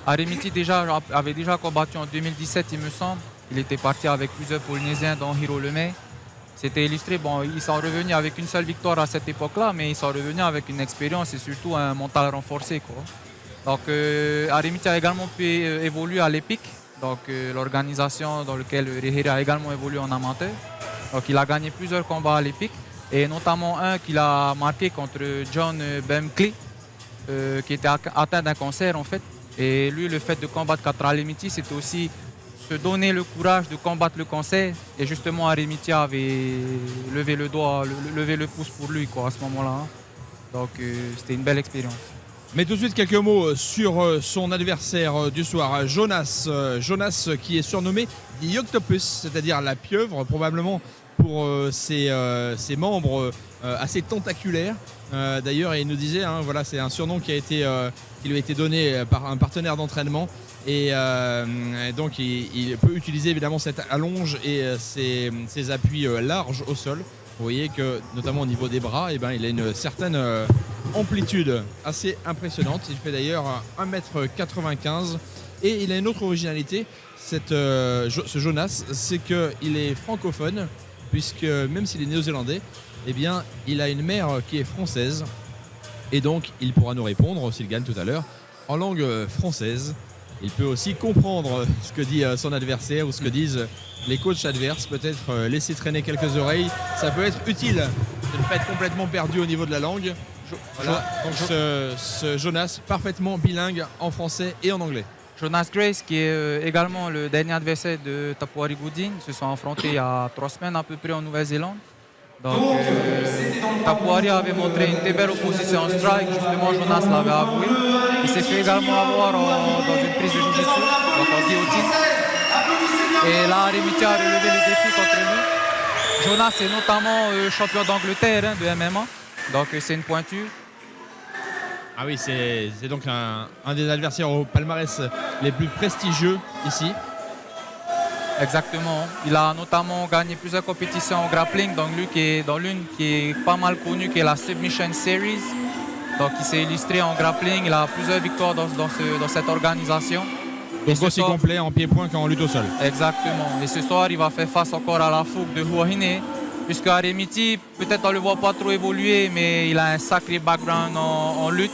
Arimiti avait déjà combattu en 2017, il me semble. Il était parti avec plusieurs Polynésiens, dont Hiro Lemay. C'était illustré, bon, ils sont revenus avec une seule victoire à cette époque-là, mais ils sont revenus avec une expérience et surtout un mental renforcé, quoi. Donc Arimiti a également pu évoluer à l'EPIC, donc l'organisation dans laquelle Rihiri a également évolué en amateur. Donc il a gagné plusieurs combats à l'EPIC, et notamment un qu'il a marqué contre John Bemkley, qui était atteint d'un cancer en fait. Et lui, le fait de combattre contre Arimiti, c'était aussi se donner le courage de combattre le cancer. Et justement, Arimiti avait levé le doigt, levé le pouce pour lui, quoi, à ce moment-là. Donc c'était une belle expérience. Mais tout de suite, quelques mots sur son adversaire du soir, Jonas. Jonas qui est surnommé The Octopus, c'est-à-dire la pieuvre, probablement pour ses membres assez tentaculaires. D'ailleurs, il nous disait, hein, voilà, c'est un surnom qui lui a été donné par un partenaire d'entraînement. Et donc, il peut utiliser évidemment cette allonge et ses appuis larges au sol. Vous voyez que, notamment au niveau des bras, il a une certaine amplitude assez impressionnante. Il fait d'ailleurs 1m95 et il a une autre originalité, ce Jonas, c'est qu'il est francophone, puisque même s'il est néo-zélandais, il a une mère qui est française et donc il pourra nous répondre, s'il gagne tout à l'heure, en langue française. Il peut aussi comprendre ce que dit son adversaire ou ce que disent les coachs adverses, peut-être laisser traîner quelques oreilles. Ça peut être utile de ne pas être complètement perdu au niveau de la langue. Voilà, donc ce Jonas, parfaitement bilingue en français et en anglais. Jonas Grace, qui est également le dernier adversaire de Tapwari Gooding, se sont affrontés il y a 3 semaines à peu près en Nouvelle-Zélande. Donc Tapwari avait montré une très belle opposition en strike, justement Jonas l'avait avoué. Il s'est fait également avoir dans une prise de jiu-jitsu, donc en guillotine. Et là, Arimiti a relevé le défi contre lui. Jonas est notamment champion d'Angleterre de MMA, donc c'est une pointure. Ah oui, c'est donc un des adversaires au palmarès les plus prestigieux ici. Exactement. Il a notamment gagné plusieurs compétitions en grappling, dans l'une qui est pas mal connue, qui est la Submission Series. Donc il s'est illustré en grappling, il a plusieurs victoires dans cette organisation. Donc aussi complet en pied-point qu'en lutte au sol. Exactement. Et ce soir, il va faire face encore à la fougue de Huahine, puisque Arimiti, peut-être on ne le voit pas trop évoluer, mais il a un sacré background en lutte.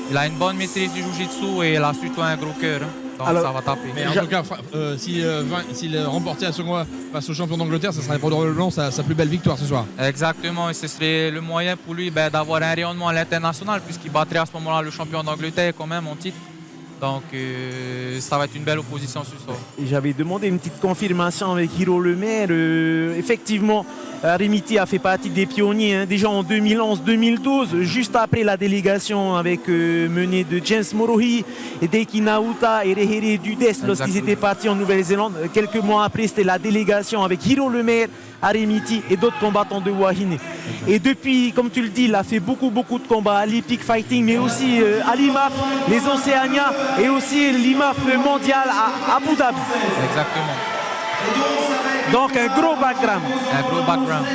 Il a une bonne maîtrise du jiu-jitsu et il a surtout un gros cœur. Donc alors, ça va taper. Mais en tout cas, s'il remportait à Songhua face au champion d'Angleterre, ça serait probablement sa plus belle victoire ce soir. Exactement, et ce serait le moyen pour lui d'avoir un rayonnement à l'international, puisqu'il battrait à ce moment-là le champion d'Angleterre quand même en titre. Donc ça va être une belle opposition ce soir. J'avais demandé une petite confirmation avec Hiro Lemay. Effectivement, Arimiti a fait partie des pionniers, déjà en 2011-2012, juste après la délégation menée de James Morohi, Deiki Nauta et Rihiri Dudes lorsqu'ils étaient partis en Nouvelle-Zélande. Quelques mois après, c'était la délégation avec Hiro Lemay, Arimiti et d'autres combattants de Huahine. Et depuis, comme tu le dis, il a fait beaucoup de combats à l'Epic Fighting, mais aussi à l'IMAF, les Océania et aussi l'IMAF mondial à Abu Dhabi. Exactement. Donc un gros background. Un gros background.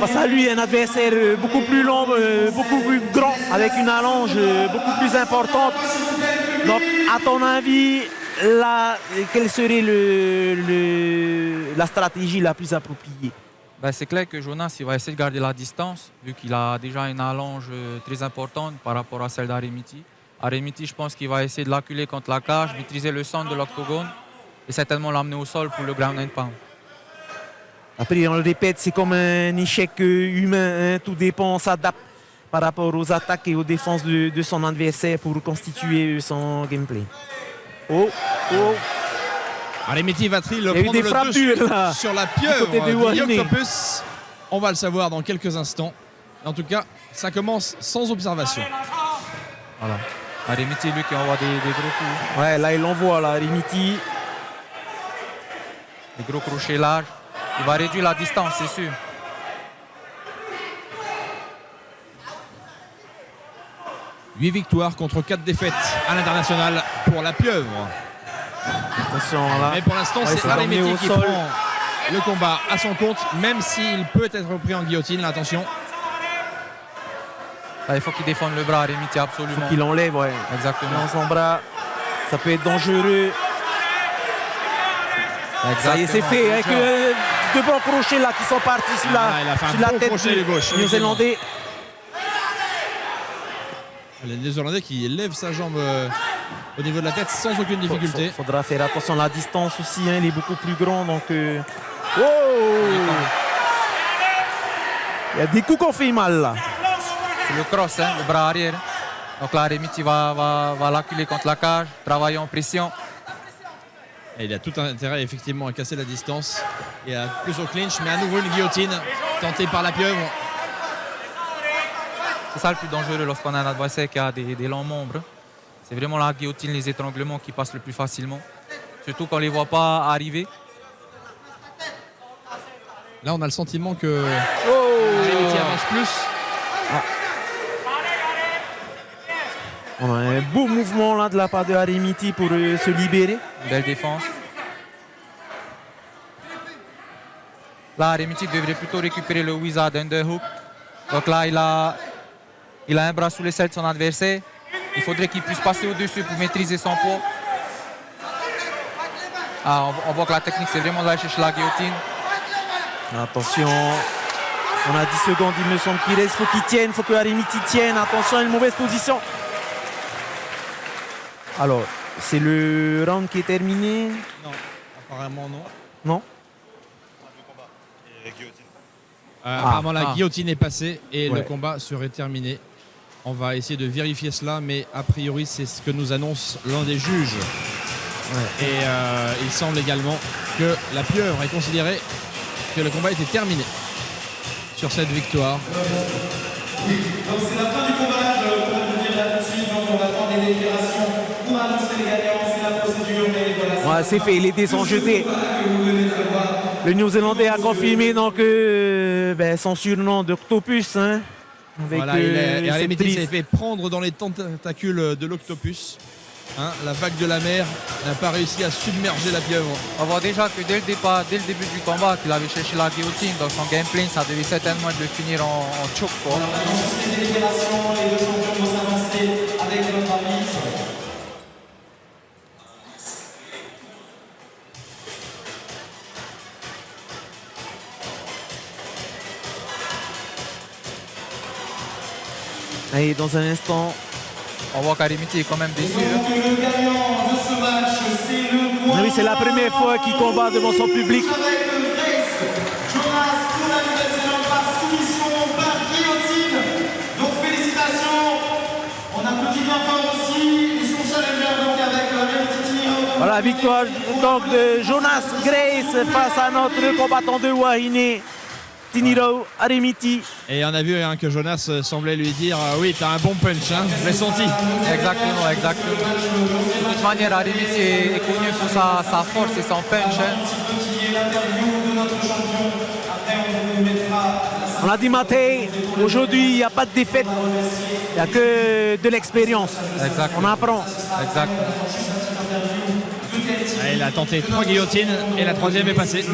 Face à lui, un adversaire beaucoup plus long, beaucoup plus grand, avec une allonge beaucoup plus importante. Donc, à ton avis, quelle serait la stratégie la plus appropriée? C'est clair que Jonas il va essayer de garder la distance, vu qu'il a déjà une allonge très importante par rapport à celle d'Arimiti. Arimiti, je pense qu'il va essayer de l'acculer contre la cage, maîtriser le centre de l'octogone et certainement l'amener au sol pour le ground and pound. Après, on le répète, c'est comme un échec humain, hein. Tout dépend, on s'adapte par rapport aux attaques et aux défenses de son adversaire pour constituer son gameplay. Oh. Arimiti va-t-il prendre le dessus sur la pieuvre du Octopus? On va le savoir dans quelques instants. En tout cas, ça commence sans observation. Voilà. Arimiti, lui, qui envoie des gros coups. Ouais, là, il envoie, là, Arimiti. Des gros crochets larges. Il va réduire la distance, c'est sûr. Huit victoires contre 4 défaites à l'international pour la pieuvre. Attention, là. Mais pour l'instant, c'est Arimiti qui prend le combat à son compte, même s'il peut être repris en guillotine. Là, attention. Là, il faut qu'il défende le bras, Remiti, absolument. Qu'il enlève, ouais. Exactement. Dans son bras, ça peut être dangereux. Ça y est, c'est fait. Avec deux bons crochets là qui sont partis sur il a fait sur la un bon tête crochet du gauche. Néo-Zélandais. Le Néo-Zélandais qui lève sa jambe au niveau de la tête sans aucune difficulté. Il faudra faire attention à la distance aussi. Hein, il est beaucoup plus grand. Donc, oh, il y a des coups qu'on fait mal là. C'est le cross, hein, le bras arrière. Donc là, Remiti va l'acculer contre la cage, travailler en pression. Et il a tout intérêt effectivement à casser la distance et à plus au clinch, mais à nouveau une guillotine tentée par la pieuvre. C'est ça le plus dangereux lorsqu'on a un adversaire qui a des longs membres. C'est vraiment la guillotine, les étranglements qui passent le plus facilement. Surtout quand on ne les voit pas arriver. Là, on a le sentiment que Remiti avance plus. On a un beau mouvement là de la part de Remiti pour se libérer. Belle défense. Là, Remiti devrait plutôt récupérer le Wizard underhook. Donc là, il a un bras sous les selles de son adversaire. Il faudrait qu'il puisse passer au-dessus pour maîtriser son poids. On voit que la technique, c'est vraiment d'aller chercher la guillotine. Attention, on a 10 secondes, il me semble qu'il reste. Il faut qu'il tienne, il faut que Remiti tienne. Attention, une mauvaise position. Alors, c'est le round qui est terminé? Non, apparemment non. Non? Apparemment la guillotine est passée et le combat serait terminé. On va essayer de vérifier cela, mais a priori c'est ce que nous annonce l'un des juges. Ouais. Et il semble également que la pieuvre est considérée que le combat était terminé sur cette victoire. Donc c'est la fin du combat, je peux vous dire là tout de suite, donc on attend des déclarations pour annoncer les gagnants, c'est la procédure, mais voilà. Ouais, c'est fait, les dés sont jetés. Le Néo-Zélandais a confirmé donc son surnom d'Octopus. Hein, avec voilà, Remiti s'est fait prendre dans les tentacules de l'Octopus. Hein, la vague de la mer n'a pas réussi à submerger la pieuvre. On voit déjà que dès le début du combat, qu'il avait cherché la guillotine. Dans son game plan, ça devait certainement être de finir en choke. Voilà, dans cette délibération, les deux champions vont s'avancer avec notre arbitre. Et dans un instant, on voit qu'Arimiti est quand même déçu. Donc le gagnant de ce match, c'est le oui, c'est la première fois qu'il combat devant son public. avec Grace Jonas pour la Nouvelle-Zélande par soumission, par guillotine. Donc félicitations. On applaudit bien fort aussi. Ils sont challengers donc avec Remiti. Voilà, victoire donc de Jonas Grace face à notre combattant de Wahine, Tiniro Remiti. Et on a vu que Jonas semblait lui dire oui, t'as un bon punch, hein, je l'ai senti. Exactement. De toute manière, Remiti est connu pour sa force et son punch. On a dit Maté, aujourd'hui il n'y a pas de défaite, il n'y a que de l'expérience. On apprend. Exactement. Il a tenté 3 guillotines et la 3e est passée.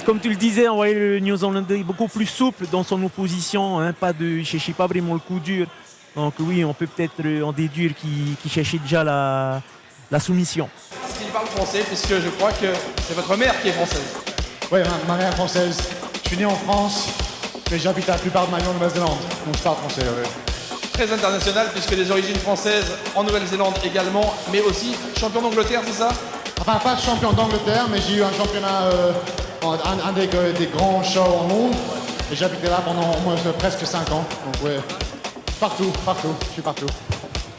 Comme tu le disais, on voyait le Néo-Zélandais beaucoup plus souple dans son opposition. Hein, il ne cherchait pas vraiment le coup dur. Donc oui, on peut peut-être en déduire qu'il cherchait déjà la soumission. Parce qu'il parle français, puisque je crois que c'est votre mère qui est française. Oui, ma mère est française. Je suis né en France, mais j'habite la plupart de ma vie en Nouvelle-Zélande. Donc je parle français, oui. Très international, puisque des origines françaises en Nouvelle-Zélande également, mais aussi champion d'Angleterre, c'est ça? Enfin, pas champion d'Angleterre, mais j'ai eu un championnat, un des grands shows au monde. Et j'habitais là pendant au moins presque 5 ans. Donc ouais, partout, je suis partout.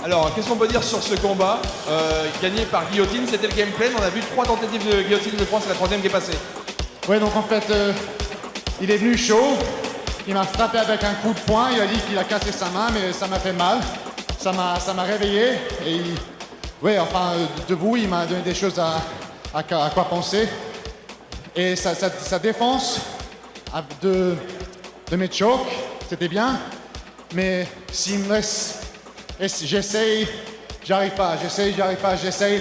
Alors, qu'est-ce qu'on peut dire sur ce combat gagné par guillotine? C'était le game plan, on a vu 3 tentatives de guillotine de France, c'est la 3e qui est passée. Ouais, donc en fait, il est venu chaud. Il m'a frappé avec un coup de poing, il a dit qu'il a cassé sa main, mais ça m'a fait mal. Ça m'a réveillé et debout, il m'a donné des choses à quoi penser. Et sa défense de mes chokes, c'était bien. Mais s'il me laisse, j'essaye, j'arrive pas. J'essaye,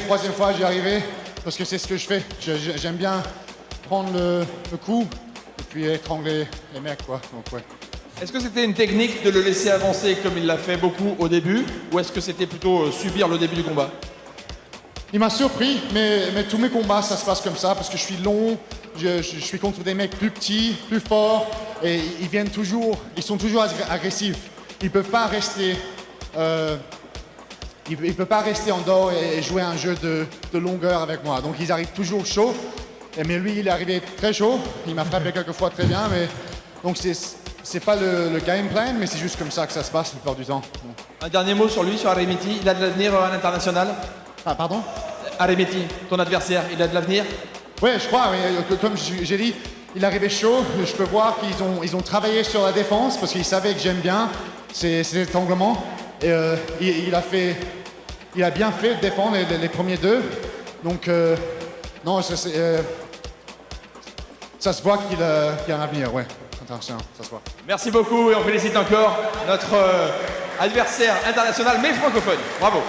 3e fois, j'y arrivé. Parce que c'est ce que je fais. J'aime bien prendre le coup, puis étrangler les mecs, quoi. Donc, ouais. Est-ce que c'était une technique de le laisser avancer comme il l'a fait beaucoup au début, ou est-ce que c'était plutôt subir le début du combat? Il m'a surpris, mais tous mes combats, ça se passe comme ça, parce que je suis long, je suis contre des mecs plus petits, plus forts, et ils sont toujours agressifs. Ils peuvent pas rester, ils peuvent pas rester en dehors et jouer un jeu de longueur avec moi. Donc ils arrivent toujours chaud, mais lui, il est arrivé très chaud. Il m'a frappé quelques fois très bien, mais donc c'est pas le game plan, mais c'est juste comme ça que ça se passe la plupart du temps. Un dernier mot sur lui, sur Arimiti. Il a de l'avenir à l'international? Ah, pardon? Arimiti, ton adversaire, il a de l'avenir? Oui, je crois, comme j'ai dit, il est arrivé chaud. Je peux voir qu'ils ont travaillé sur la défense parce qu'ils savaient que j'aime bien ces étranglements. Et il a bien fait de défendre les premiers deux. Donc, non, ça se voit qu'il a un avenir, ouais. Attention, ça se voit. Merci beaucoup et on félicite encore notre adversaire international mais francophone. Bravo.